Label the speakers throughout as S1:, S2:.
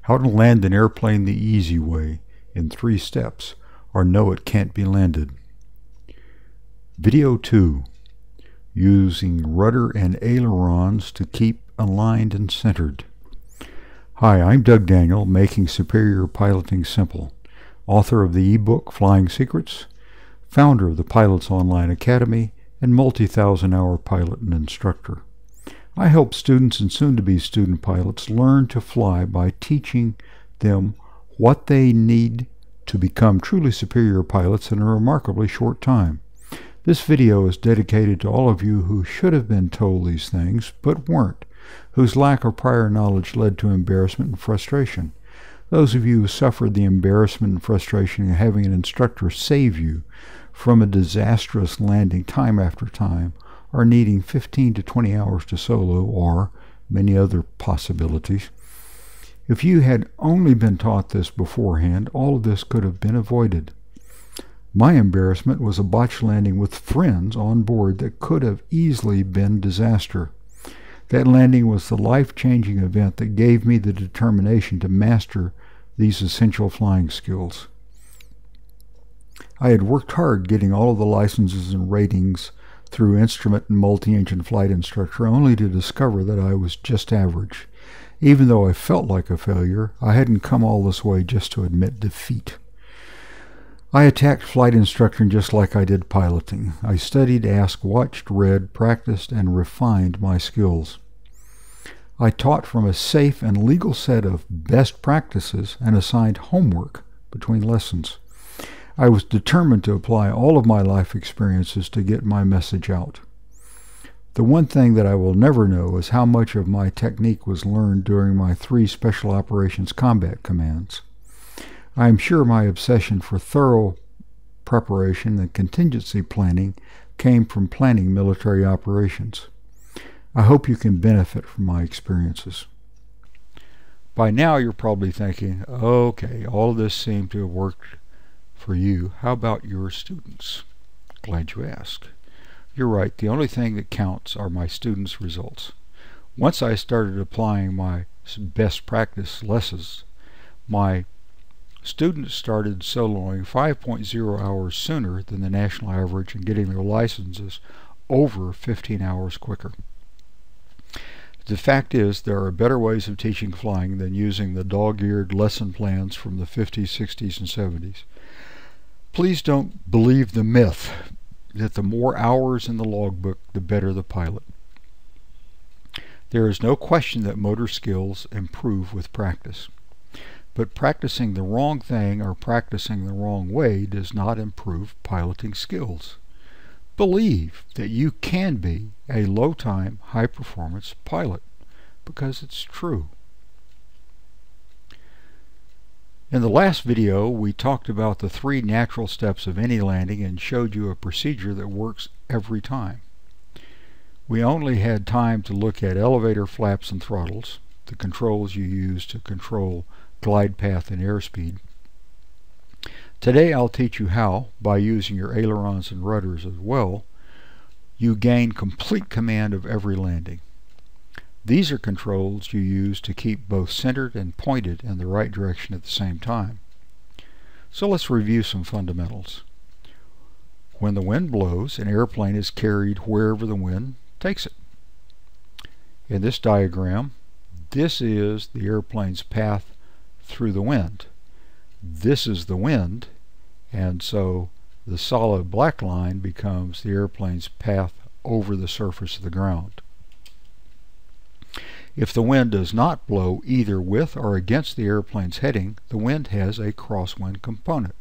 S1: How to land an airplane the easy way in 3 steps, or no, it can't be landed. Video 2. Using rudder and ailerons to keep aligned and centered. Hi, I'm Doug Daniel, making superior piloting simple, author of the ebook Flying Secrets, founder of the Pilots Online Academy, and multi-thousand-hour pilot and instructor. I help students and soon-to-be student pilots learn to fly by teaching them what they need to become truly superior pilots in a remarkably short time. This video is dedicated to all of you who should have been told these things, but weren't, whose lack of prior knowledge led to embarrassment and frustration. Those of you who suffered the embarrassment and frustration of having an instructor save you from a disastrous landing time after time, or needing 15 to 20 hours to solo, or many other possibilities. If you had only been taught this beforehand, all of this could have been avoided. My embarrassment was a botched landing with friends on board that could have easily been disaster. That landing was the life-changing event that gave me the determination to master these essential flying skills. I had worked hard getting all of the licenses and ratings through instrument and multi-engine flight instructor, only to discover that I was just average. Even though I felt like a failure, I hadn't come all this way just to admit defeat. I attacked flight instructing just like I did piloting. I studied, asked, watched, read, practiced, and refined my skills. I taught from a safe and legal set of best practices and assigned homework between lessons. I was determined to apply all of my life experiences to get my message out. The one thing that I will never know is how much of my technique was learned during my 3 Special Operations Combat Commands. I am sure my obsession for thorough preparation and contingency planning came from planning military operations. I hope you can benefit from my experiences. By now you're probably thinking, okay, all of this seemed to have worked for you. How about your students? Glad you asked. You're right, the only thing that counts are my students' results. Once I started applying my best practice lessons, my students started soloing 5.0 hours sooner than the national average and getting their licenses over 15 hours quicker. The fact is, there are better ways of teaching flying than using the dog-eared lesson plans from the 50s, 60s, and 70s. Please don't believe the myth that the more hours in the logbook, the better the pilot. There is no question that motor skills improve with practice. But practicing the wrong thing or practicing the wrong way does not improve piloting skills. Believe that you can be a low-time, high-performance pilot, because it's true. In the last video, we talked about the 3 natural steps of any landing and showed you a procedure that works every time. We only had time to look at elevator flaps and throttles, the controls you use to control glide path and airspeed. Today I'll teach you how, by using your ailerons and rudders as well, you gain complete command of every landing. These are controls you use to keep both centered and pointed in the right direction at the same time. So let's review some fundamentals. When the wind blows, an airplane is carried wherever the wind takes it. In this diagram, this is the airplane's path through the wind. This is the wind, and so the solid black line becomes the airplane's path over the surface of the ground. If the wind does not blow either with or against the airplane's heading, the wind has a crosswind component.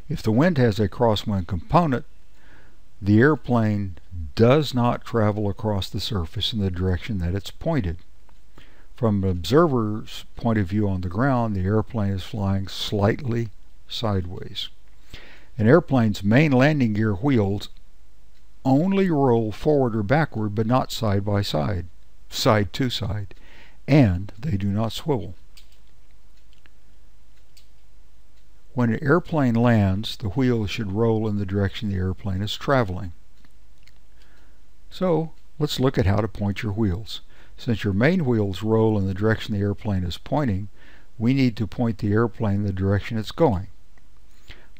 S1: If the wind has a crosswind component, the airplane does not travel across the surface in the direction that it's pointed. From an observer's point of view on the ground, the airplane is flying slightly sideways. An airplane's main landing gear wheels only roll forward or backward, but not side by side, side to side, and they do not swivel. When an airplane lands, the wheels should roll in the direction the airplane is traveling. So let's look at how to point your wheels. Since your main wheels roll in the direction the airplane is pointing, we need to point the airplane in the direction it's going.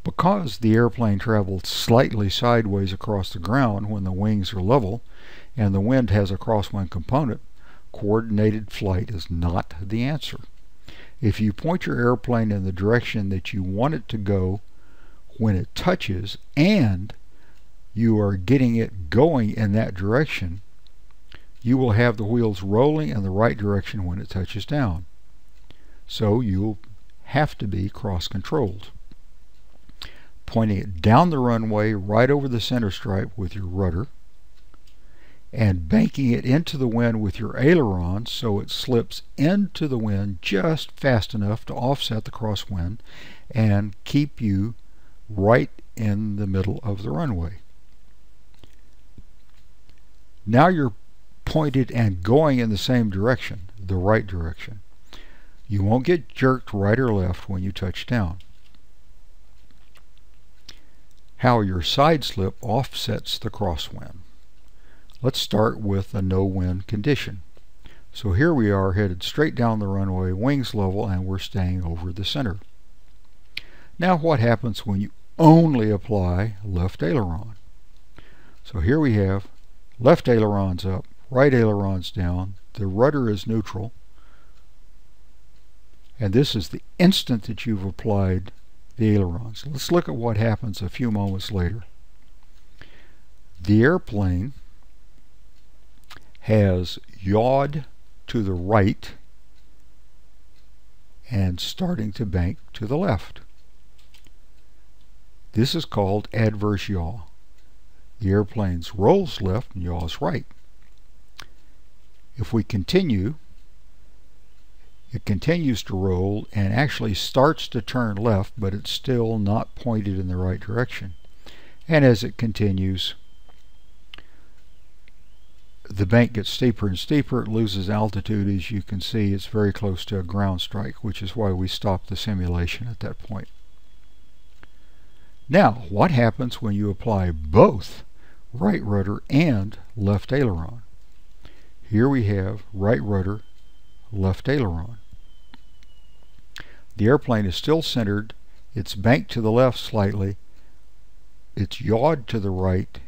S1: Because the airplane travels slightly sideways across the ground when the wings are level and the wind has a crosswind component, coordinated flight is not the answer. If you point your airplane in the direction that you want it to go when it touches and you are getting it going in that direction, you will have the wheels rolling in the right direction when it touches down. So you'll have to be cross-controlled. Pointing it down the runway right over the center stripe with your rudder, and banking it into the wind with your ailerons so it slips into the wind just fast enough to offset the crosswind and keep you right in the middle of the runway. Now you're pointed and going in the same direction, the right direction. You won't get jerked right or left when you touch down. How your side slip offsets the crosswind. Let's start with a no wind condition. So here we are headed straight down the runway, wings level, and we're staying over the center. Now what happens when you only apply left aileron? So here we have left ailerons up, right ailerons down, the rudder is neutral, and this is the instant that you've applied the ailerons. Let's look at what happens a few moments later. The airplane has yawed to the right and starting to bank to the left. This is called adverse yaw. The airplane rolls left and yaws right. If we continue, it continues to roll and actually starts to turn left, but it's still not pointed in the right direction. And as it continues, the bank gets steeper and steeper. It loses altitude. As you can see, it's very close to a ground strike, which is why we stopped the simulation at that point. Now, what happens when you apply both right rudder and left aileron? Here we have right rudder, left aileron. The airplane is still centered, it's banked to the left slightly, it's yawed to the right.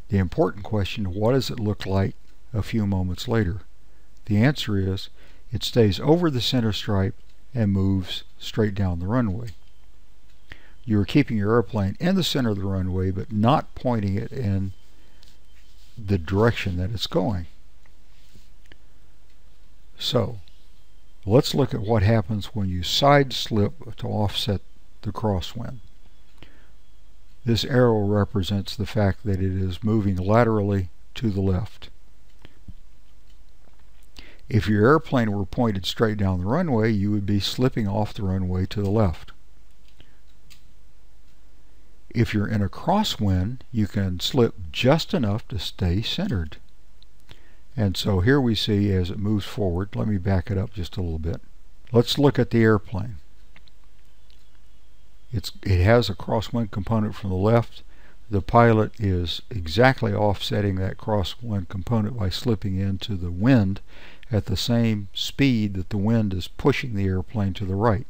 S1: The important question, what does it look like a few moments later? The answer is, it stays over the center stripe and moves straight down the runway. You are keeping your airplane in the center of the runway, but not pointing it in the direction that it's going. So, let's look at what happens when you side slip to offset the crosswind. This arrow represents the fact that it is moving laterally to the left. If your airplane were pointed straight down the runway, you would be slipping off the runway to the left. If you're in a crosswind, you can slip just enough to stay centered. And so here we see as it moves forward. Let me back it up just a little bit. Let's look at the airplane. It has a crosswind component from the left. The pilot is exactly offsetting that crosswind component by slipping into the wind at the same speed that the wind is pushing the airplane to the right.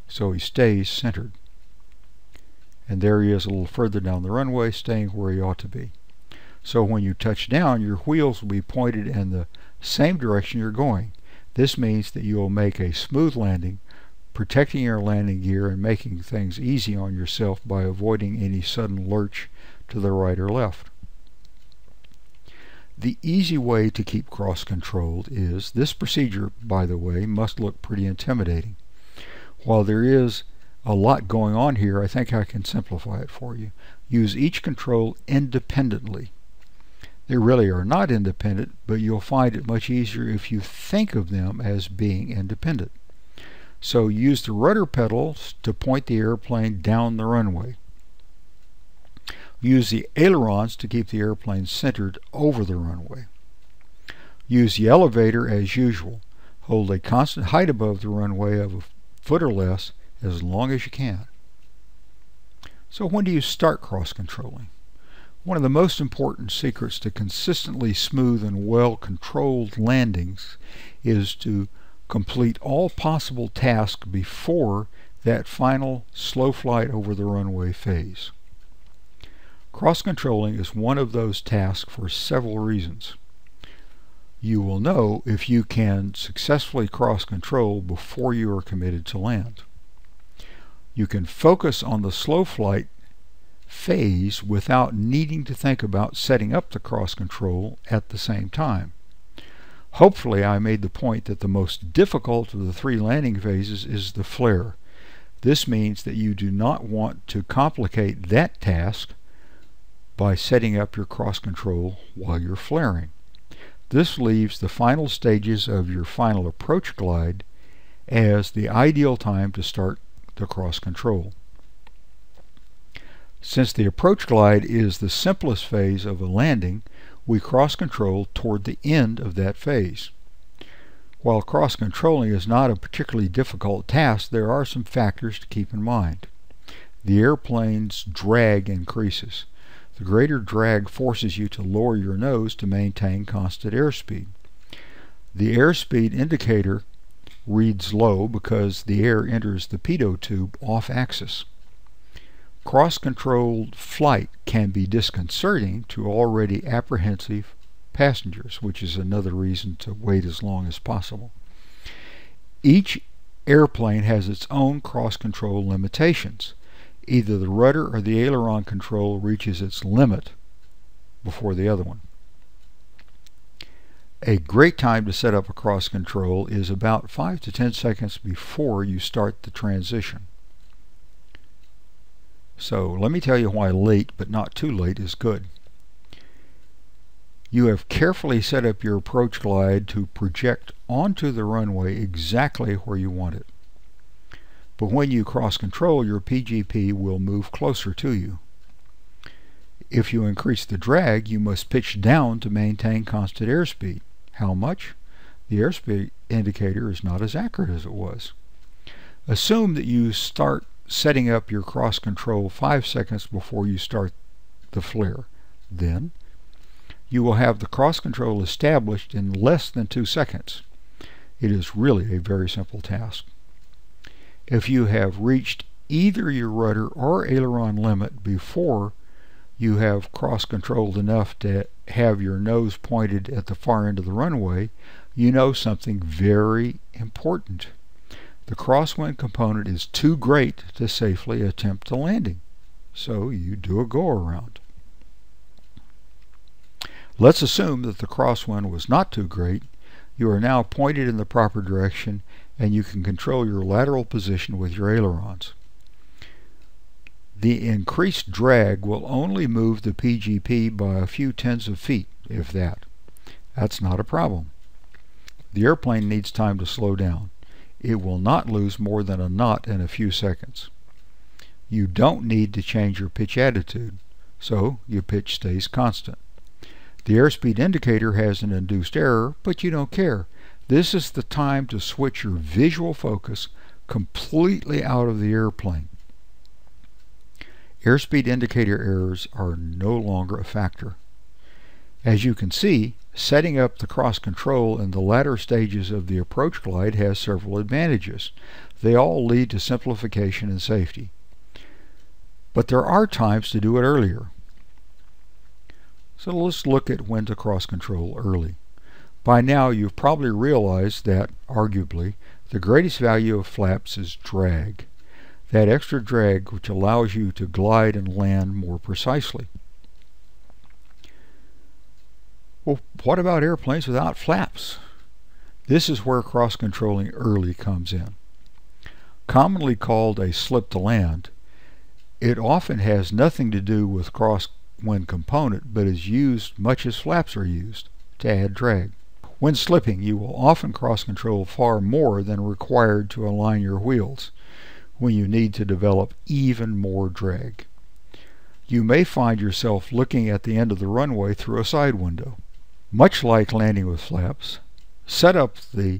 S1: So he stays centered. And there he is a little further down the runway, staying where he ought to be. So when you touch down, your wheels will be pointed in the same direction you're going. This means that you will make a smooth landing, protecting your landing gear and making things easy on yourself by avoiding any sudden lurch to the right or left. The easy way to keep cross-controlled is, this procedure, by the way, must look pretty intimidating. While there is a lot going on here, I think I can simplify it for you. Use each control independently. They really are not independent, but you'll find it much easier if you think of them as being independent. So use the rudder pedals to point the airplane down the runway. Use the ailerons to keep the airplane centered over the runway. Use the elevator as usual. Hold a constant height above the runway of a foot or less as long as you can. So when do you start cross-controlling? One of the most important secrets to consistently smooth and well-controlled landings is to complete all possible tasks before that final slow flight over the runway phase. Cross-controlling is one of those tasks for several reasons. You will know if you can successfully cross-control before you are committed to land. You can focus on the slow flight phase without needing to think about setting up the cross-control at the same time. Hopefully I made the point that the most difficult of the three landing phases is the flare. This means that you do not want to complicate that task by setting up your cross-control while you're flaring. This leaves the final stages of your final approach glide as the ideal time to start the cross-control. Since the approach glide is the simplest phase of a landing, we cross-control toward the end of that phase. While cross-controlling is not a particularly difficult task, there are some factors to keep in mind. The airplane's drag increases. The greater drag forces you to lower your nose to maintain constant airspeed. The airspeed indicator reads low because the air enters the pitot tube off-axis. Cross-controlled flight can be disconcerting to already apprehensive passengers, which is another reason to wait as long as possible. Each airplane has its own cross-control limitations. Either the rudder or the aileron control reaches its limit before the other one. A great time to set up a cross control is about 5 to 10 seconds before you start the transition. So let me tell you why late but not too late is good. You have carefully set up your approach glide to project onto the runway exactly where you want it. But when you cross control, your PGP will move closer to you. If you increase the drag, you must pitch down to maintain constant airspeed. How much? The airspeed indicator is not as accurate as it was. Assume that you start setting up your cross control 5 seconds before you start the flare. Then you will have the cross control established in less than 2 seconds. It is really a very simple task. If you have reached either your rudder or aileron limit before you have cross-controlled enough to have your nose pointed at the far end of the runway, you know something very important. The crosswind component is too great to safely attempt the landing, so you do a go-around. Let's assume that the crosswind was not too great. You are now pointed in the proper direction and you can control your lateral position with your ailerons. The increased drag will only move the PGP by a few tens of feet, if that. That's not a problem. The airplane needs time to slow down. It will not lose more than a knot in a few seconds. You don't need to change your pitch attitude, so your pitch stays constant. The airspeed indicator has an induced error, but you don't care. This is the time to switch your visual focus completely out of the airplane. Airspeed indicator errors are no longer a factor. As you can see, setting up the cross control in the latter stages of the approach glide has several advantages. They all lead to simplification and safety. But there are times to do it earlier. So let's look at when to cross control early. By now you've probably realized that, arguably, the greatest value of flaps is drag. That extra drag which allows you to glide and land more precisely. Well, what about airplanes without flaps? This is where cross-controlling early comes in. Commonly called a slip to land, it often has nothing to do with crosswind component, but is used much as flaps are used, to add drag. When slipping, you will often cross-control far more than required to align your wheels, when you need to develop even more drag. You may find yourself looking at the end of the runway through a side window. Much like landing with flaps, set up the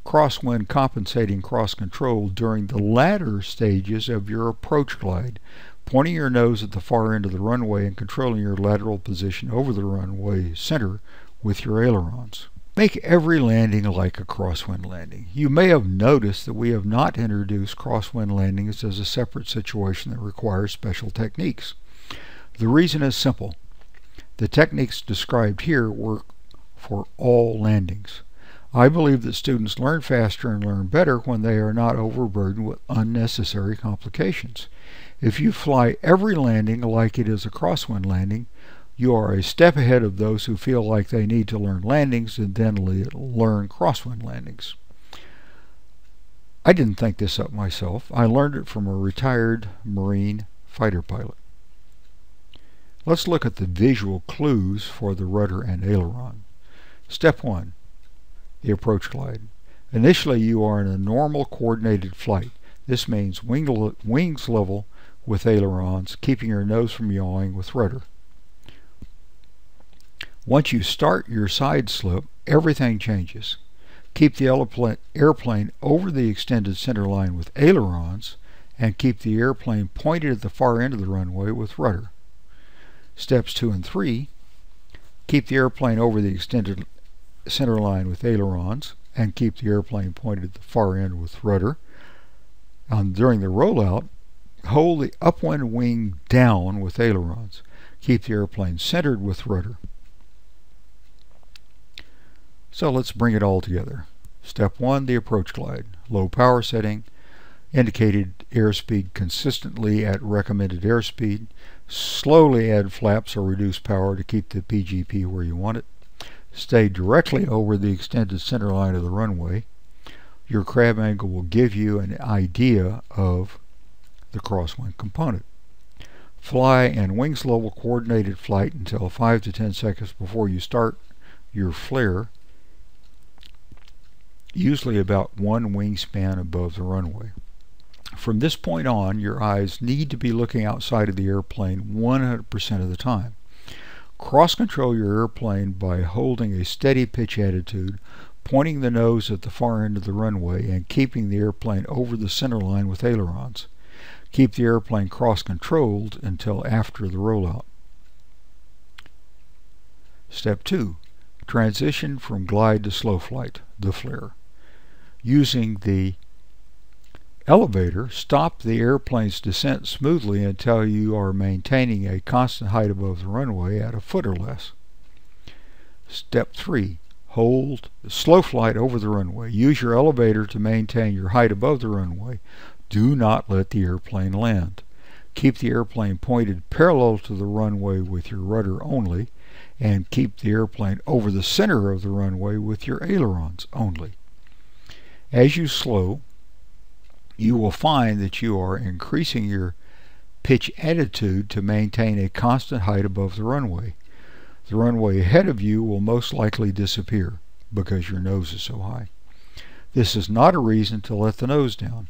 S1: crosswind compensating cross control during the latter stages of your approach glide. pointing your nose at the far end of the runway and controlling your lateral position over the runway center with your ailerons. Make every landing like a crosswind landing. You may have noticed that we have not introduced crosswind landings as a separate situation that requires special techniques. The reason is simple. The techniques described here work for all landings. I believe that students learn faster and learn better when they are not overburdened with unnecessary complications. If you fly every landing like it is a crosswind landing, you are a step ahead of those who feel like they need to learn landings and then learn crosswind landings. I didn't think this up myself. I learned it from a retired Marine fighter pilot. Let's look at the visual clues for the rudder and aileron. Step 1. The approach glide. Initially you are in a normal coordinated flight. This means wings level with ailerons, keeping your nose from yawing with rudder. Once you start your side slip, everything changes. Keep the airplane over the extended center line with ailerons and keep the airplane pointed at the far end of the runway with rudder. Steps 2 and 3, keep the airplane over the extended center line with ailerons and keep the airplane pointed at the far end with rudder. During the rollout, hold the upwind wing down with ailerons. Keep the airplane centered with rudder. So let's bring it all together. Step 1, the approach glide. Low power setting, indicated airspeed consistently at recommended airspeed. Slowly add flaps or reduce power to keep the PGP where you want it. Stay directly over the extended center line of the runway. Your crab angle will give you an idea of the crosswind component. Fly in wings level coordinated flight until 5 to 10 seconds before you start your flare, usually about 1 wingspan above the runway. From this point on, your eyes need to be looking outside of the airplane 100% of the time. Cross control your airplane by holding a steady pitch attitude, pointing the nose at the far end of the runway, and keeping the airplane over the center line with ailerons. Keep the airplane cross-controlled until after the rollout. Step 2. Transition from glide to slow flight, the flare. Using the elevator, stop the airplane's descent smoothly until you are maintaining a constant height above the runway at a foot or less. Step 3. Hold slow flight over the runway. Use your elevator to maintain your height above the runway. Do not let the airplane land. Keep the airplane pointed parallel to the runway with your rudder only, and keep the airplane over the center of the runway with your ailerons only. As you slow, you will find that you are increasing your pitch attitude to maintain a constant height above the runway. The runway ahead of you will most likely disappear because your nose is so high. This is not a reason to let the nose down.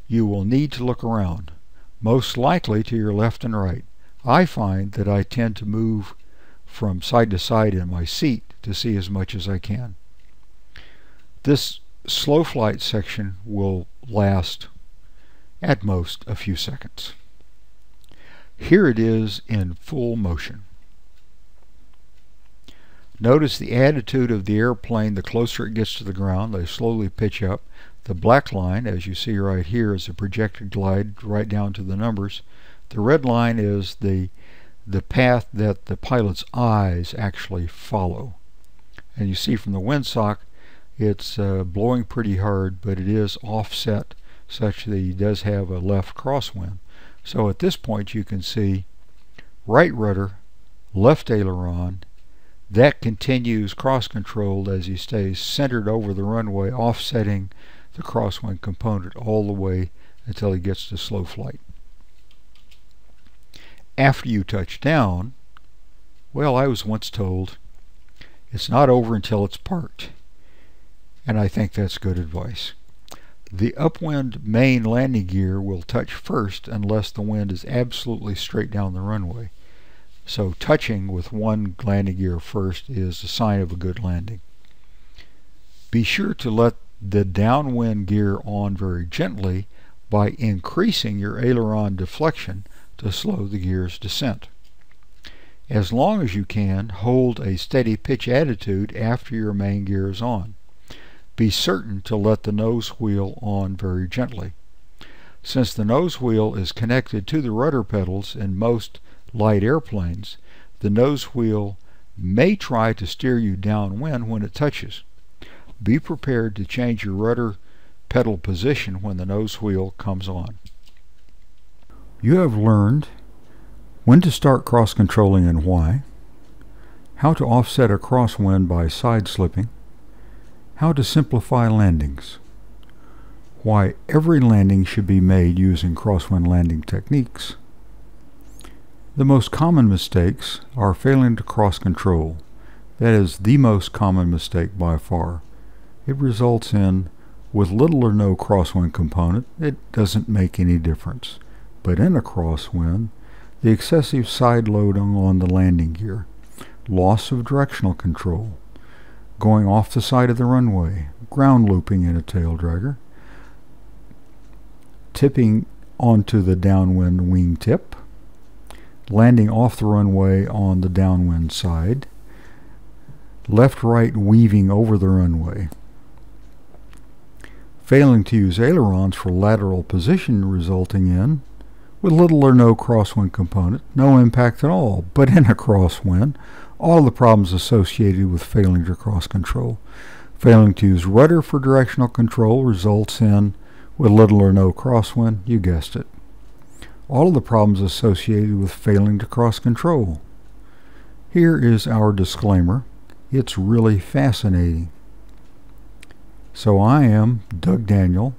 S1: You will need to look around, most likely to your left and right. I find that I tend to move from side to side in my seat to see as much as I can. This slow flight section will last at most a few seconds. Here it is in full motion. Notice the attitude of the airplane. The closer it gets to the ground, they slowly pitch up. The black line, as you see right here, is a projected glide right down to the numbers. The red line is the path that the pilot's eyes actually follow. And you see from the windsock, it's blowing pretty hard, but it is offset such that he does have a left crosswind. So at this point you can see right rudder, left aileron. That continues cross-controlled as he stays centered over the runway, offsetting the crosswind component all the way until he gets to slow flight. After you touch down, well, I was once told it's not over until it's parked, and I think that's good advice. The upwind main landing gear will touch first unless the wind is absolutely straight down the runway. So touching with one landing gear first is a sign of a good landing. Be sure to let the downwind gear on very gently by increasing your aileron deflection to slow the gear's descent. As long as you can, hold a steady pitch attitude after your main gear is on. Be certain to let the nose wheel on very gently. Since the nose wheel is connected to the rudder pedals in most light airplanes, the nose wheel may try to steer you downwind when it touches. Be prepared to change your rudder pedal position when the nose wheel comes on. You have learned when to start cross-controlling and why, how to offset a crosswind by side-slipping, how to simplify landings, why every landing should be made using crosswind landing techniques. The most common mistakes are failing to cross-control. That is the most common mistake by far. It results in, with little or no crosswind component, it doesn't make any difference. But in a crosswind, the excessive side loading on the landing gear, loss of directional control, going off the side of the runway, ground looping in a tail dragger, tipping onto the downwind wingtip, landing off the runway on the downwind side, left-right weaving over the runway, failing to use ailerons for lateral position, resulting in, with little or no crosswind component, no impact at all, but in a crosswind, all the problems associated with failing to cross control. Failing to use rudder for directional control results in, with little or no crosswind, you guessed it, all of the problems associated with failing to cross control. Here is our disclaimer. It's really fascinating. So I am Doug Daniel.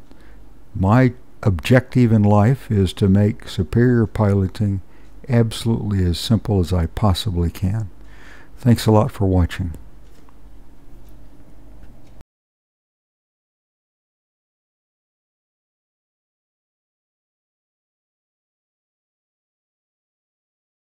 S1: My objective in life is to make superior piloting absolutely as simple as I possibly can. Thanks a lot for watching.